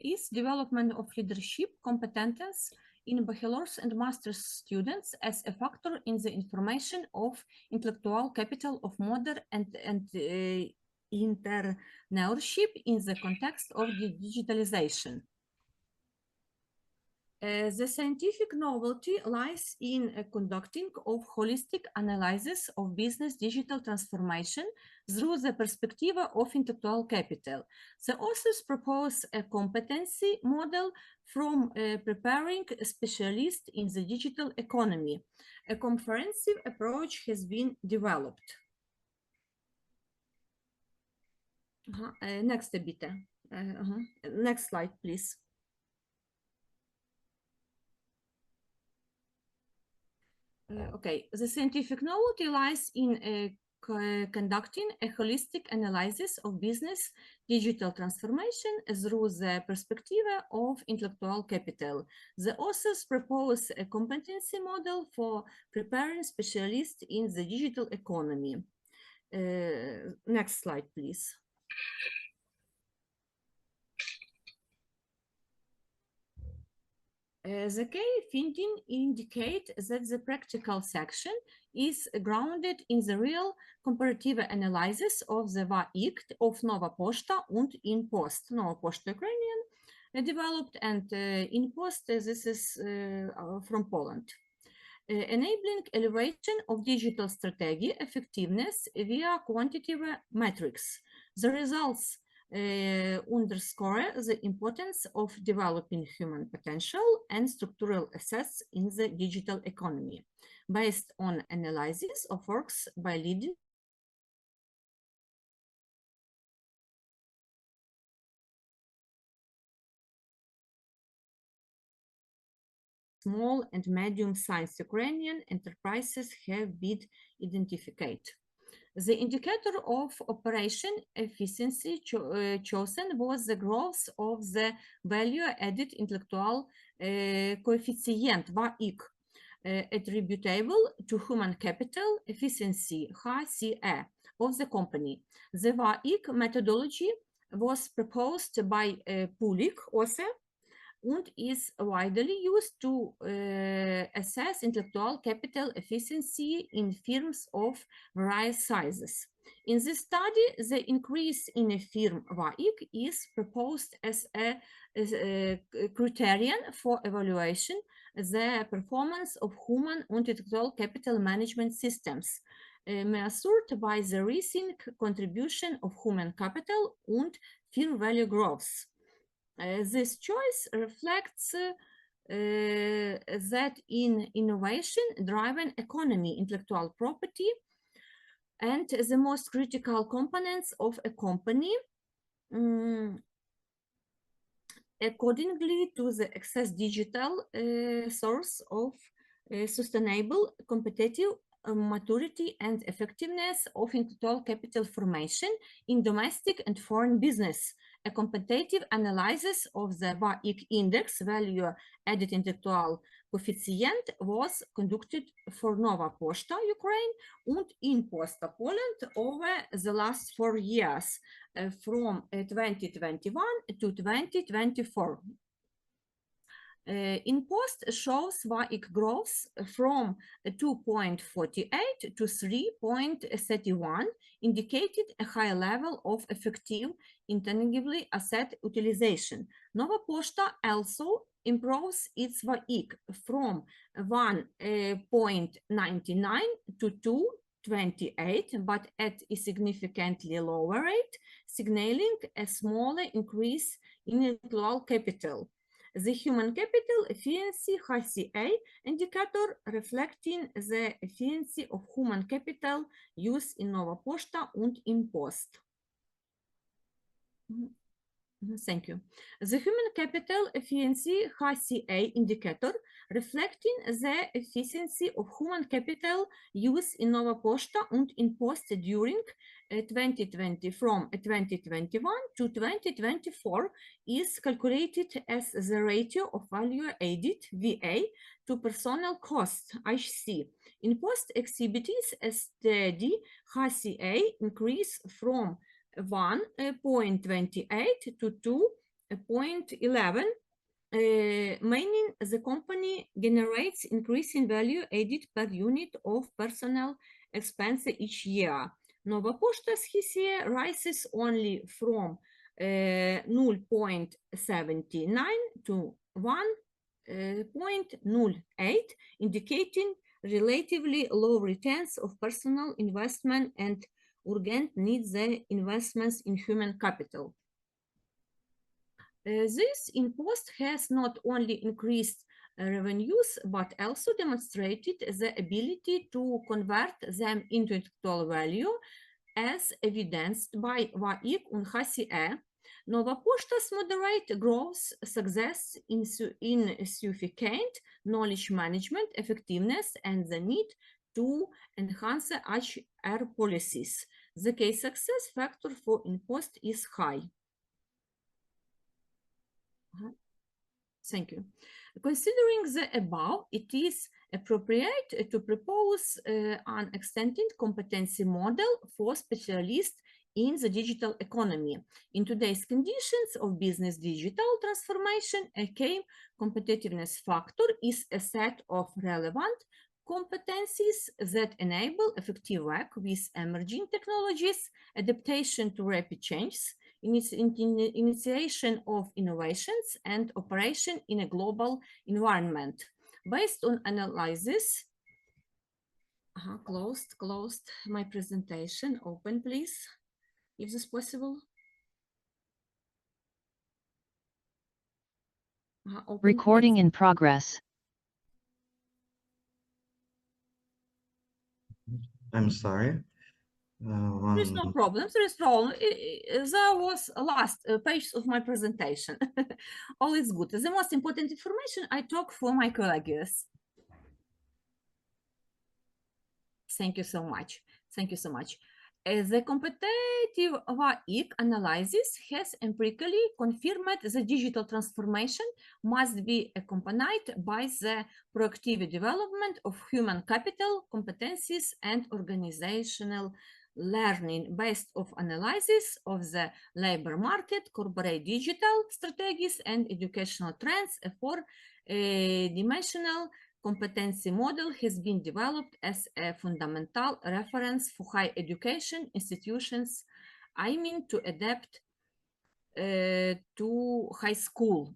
is development of leadership competence in bachelor's and master's students as a factor in the information of intellectual capital of modern and entrepreneurship in the context of digitalization. The scientific novelty lies in conducting of holistic analysis of business digital transformation through the perspective of intellectual capital. The authors propose a competency model from preparing specialists in the digital economy. A comprehensive approach has been developed. Next, bitte. Next slide, please. Okay, the scientific novelty lies in conducting a holistic analysis of business digital transformation through the perspective of intellectual capital. The authors propose a competency model for preparing specialists in the digital economy. Next slide, please. The key finding indicate that the practical section is grounded in the real comparative analysis of the VAIC of Nova Pošta and InPost. Nova Pošta Ukrainian developed, and InPost, this is from Poland. Enabling elevation of digital strategy effectiveness via quantitative metrics. The results underscore the importance of developing human potential and structural assets in the digital economy, based on analysis of works by leading small and medium-sized Ukrainian enterprises have been identified. The indicator of operation efficiency chosen was the growth of the value-added intellectual coefficient, VAIC, attributable to human capital efficiency, HCE, of the company. The VAIC methodology was proposed by Pulik, also, and is widely used to assess intellectual capital efficiency in firms of various sizes. In this study, the increase in a firm VAIC is proposed as a criterion for evaluation the performance of human and intellectual capital management systems, measured by the recent contribution of human capital and firm value growth. This choice reflects that in innovation-driven economy, intellectual property and the most critical components of a company, accordingly to the access digital source of sustainable, competitive maturity and effectiveness of intellectual capital formation in domestic and foreign business. A competitive analysis of the VAIC index, value added intellectual coefficient, was conducted for Nova Pošta Ukraine and InPost Poland over the last 4 years, from 2021 to 2024. InPost shows VAIC growth from 2.48 to 3.31, indicated a high level of effective intangibly asset utilization. Nova Pošta also improves its VAIC from 1.99 to 2.28, but at a significantly lower rate, signaling a smaller increase in intellectual capital. The human capital efficiency HCA indicator reflecting the efficiency of human capital used in Nova Pošta and InPost. Thank you. The human capital efficiency HCA indicator reflecting the efficiency of human capital used in Nova Pošta and InPost during 2020 from 2021 to 2024 is calculated as the ratio of value added VA to personnel cost HC. InPost exhibits a steady HCA increase from 1.28 to Point 11, meaning the company generates increasing value added per unit of personnel expense each year. Nova Pošta's HCA rises only from 0.79 to 1.08, indicating relatively low returns of personal investment and urgent needs the investments in human capital. This impost has not only increased revenues, but also demonstrated the ability to convert them into intellectual value, as evidenced by VAIC on HCE. Nova Pošta's moderate growth success in sufficient knowledge management effectiveness and the need to enhance HR policies. The key success factor for impost is high. Thank you. Considering the above, it is appropriate to propose an extended competency model for specialists in the digital economy. In today's conditions of business digital transformation, a key competitiveness factor is a set of relevant competencies that enable effective work with emerging technologies, adaptation to rapid changes, initiation of innovations, and operation in a global environment. Based on analysis, closed my presentation. Open, please, if this possible. Open, Recording please. in progress. I'm sorry. There's no problem. There is problem. That was the last page of my presentation. All is good. The most important information I talk for my colleagues. Thank you so much. Thank you so much. The competitive VAIC analysis has empirically confirmed the digital transformation must be accompanied by the proactive development of human capital, competencies, and organizational learning based of analysis of the labor market, corporate digital strategies, and educational trends for dimensional competency model has been developed as a fundamental reference for higher education institutions, I mean to adapt to high school